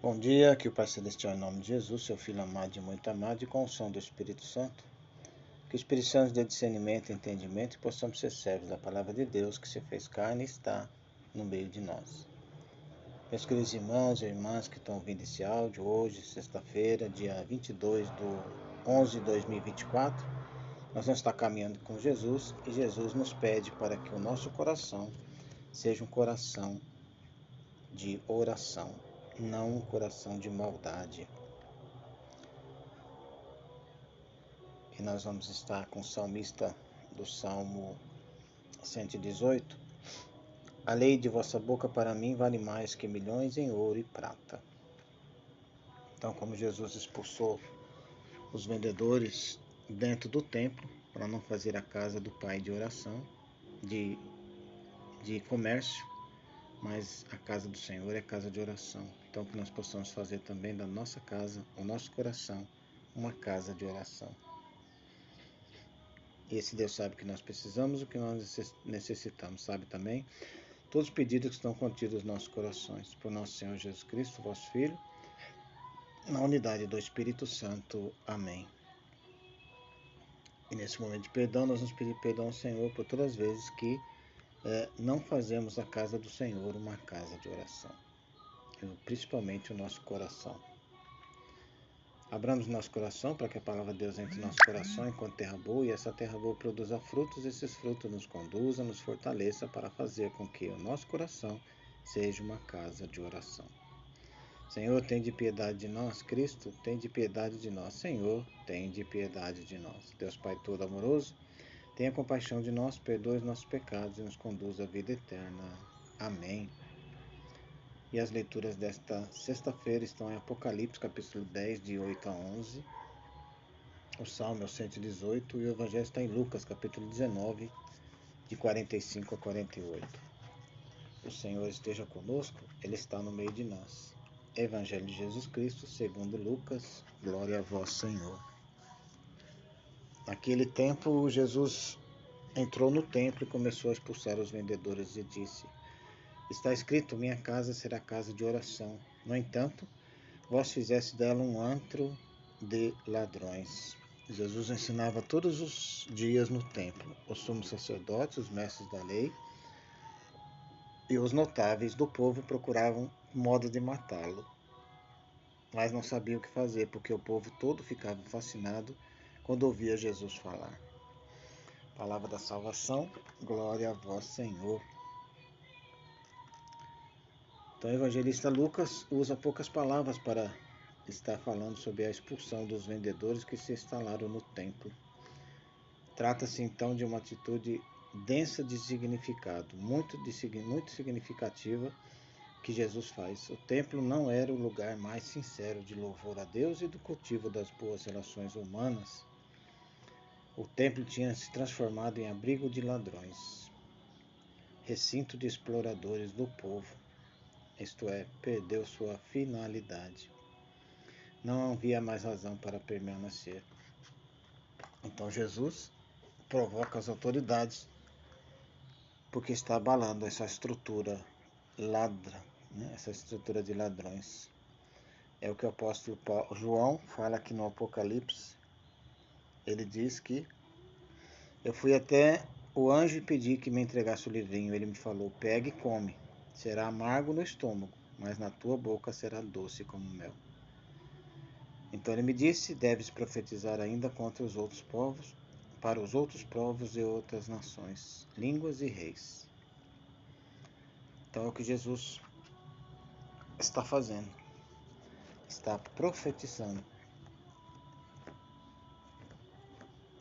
Bom dia, que o Pai Celestial, em nome de Jesus, seu Filho amado e muito amado, e com o som do Espírito Santo, que o Espírito Santo dê discernimento e entendimento e possamos ser servos da palavra de Deus que se fez carne e está no meio de nós. Meus queridos irmãos e irmãs que estão ouvindo esse áudio, hoje, sexta-feira, dia 22 de 11 de 2024, nós vamos estar caminhando com Jesus e Jesus nos pede para que o nosso coração seja um coração de oração, não um coração de maldade. E nós vamos estar com o salmista do Salmo 118. A lei de vossa boca para mim vale mais que milhões em ouro e prata. Então, como Jesus expulsou os vendedores dentro do templo, para não fazer a casa do Pai de oração, de comércio, mas a casa do Senhor é casa de oração. Então, que nós possamos fazer também da nossa casa, o nosso coração, uma casa de oração. E esse Deus sabe o que nós precisamos, o que nós necessitamos, sabe também todos os pedidos que estão contidos nos nossos corações, por nosso Senhor Jesus Cristo, vosso Filho, na unidade do Espírito Santo. Amém. E nesse momento de perdão, nós vamos pedir perdão ao Senhor por todas as vezes que não fazemos a casa do Senhor uma casa de oração, principalmente o nosso coração. Abramos nosso coração para que a palavra de Deus entre no nosso coração enquanto terra boa, e essa terra boa produza frutos, e esses frutos nos conduzam, nos fortaleça para fazer com que o nosso coração seja uma casa de oração. Senhor, tem de piedade de nós. Cristo, tem de piedade de nós. Senhor, tem de piedade de nós. Deus Pai todo amoroso, tenha compaixão de nós, perdoe os nossos pecados e nos conduz à vida eterna. Amém. E as leituras desta sexta-feira estão em Apocalipse, capítulo 10, de 8 a 11. O Salmo é o 118 e o Evangelho está em Lucas, capítulo 19, de 45 a 48. O Senhor esteja conosco, Ele está no meio de nós. Evangelho de Jesus Cristo, segundo Lucas, glória a vós, Senhor. Naquele tempo, Jesus entrou no templo e começou a expulsar os vendedores e disse: está escrito, minha casa será casa de oração. No entanto, vós fizeste dela um antro de ladrões. Jesus ensinava todos os dias no templo. Os sumos sacerdotes, os mestres da lei e os notáveis do povo procuravam modo de matá-lo, mas não sabiam o que fazer, porque o povo todo ficava fascinado quando ouvia Jesus falar. Palavra da salvação, glória a vós, Senhor. Então, o evangelista Lucas usa poucas palavras para estar falando sobre a expulsão dos vendedores que se instalaram no templo. Trata-se então de uma atitude densa de significado, muito significativa, que Jesus faz. O templo não era o lugar mais sincero de louvor a Deus e do cultivo das boas relações humanas. O templo tinha se transformado em abrigo de ladrões, recinto de exploradores do povo. Isto é, perdeu sua finalidade. Não havia mais razão para permanecer. Então Jesus provoca as autoridades porque está abalando essa estrutura essa estrutura de ladrões. É o que o apóstolo João fala aqui no Apocalipse. Ele diz que eu fui até o anjo e pedi que me entregasse o livrinho. Ele me falou, pega e come. Será amargo no estômago, mas na tua boca será doce como mel. Então ele me disse, deves profetizar ainda contra os outros povos, para os outros povos e outras nações, línguas e reis. Então é o que Jesus está fazendo. Está profetizando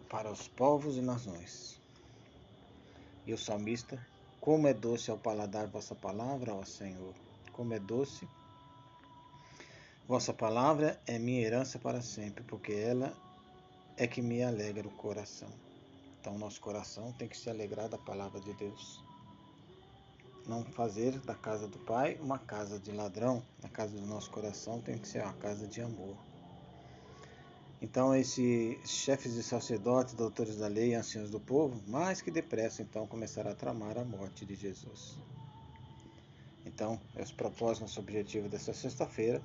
para os povos e nações. E o salmista, como é doce ao paladar vossa palavra, ó Senhor, como é doce. Vossa palavra é minha herança para sempre, porque ela é que me alegra o coração. Então, nosso coração tem que se alegrar da palavra de Deus. Não fazer da casa do Pai uma casa de ladrão. A casa do nosso coração tem que ser uma casa de amor. Então, esses chefes de sacerdotes, doutores da lei e anciãos do povo, mais que depressa, então, começaram a tramar a morte de Jesus. Então, esse propósito, nosso objetivo dessa sexta-feira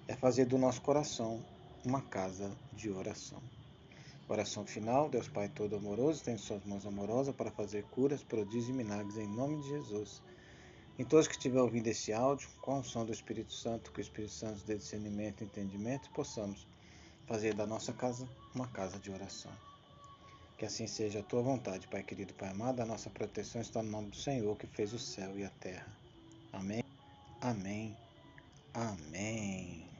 é fazer do nosso coração uma casa de oração. Oração final. Deus Pai Todo-Amoroso, tem suas mãos amorosas para fazer curas, prodígios e milagres em nome de Jesus. Em todos que estiverem ouvindo esse áudio, com a unção do Espírito Santo, que o Espírito Santo dê discernimento e entendimento, possamos fazer da nossa casa uma casa de oração. Que assim seja a tua vontade, Pai querido, Pai amado. A nossa proteção está no nome do Senhor, que fez o céu e a terra. Amém, amém, amém.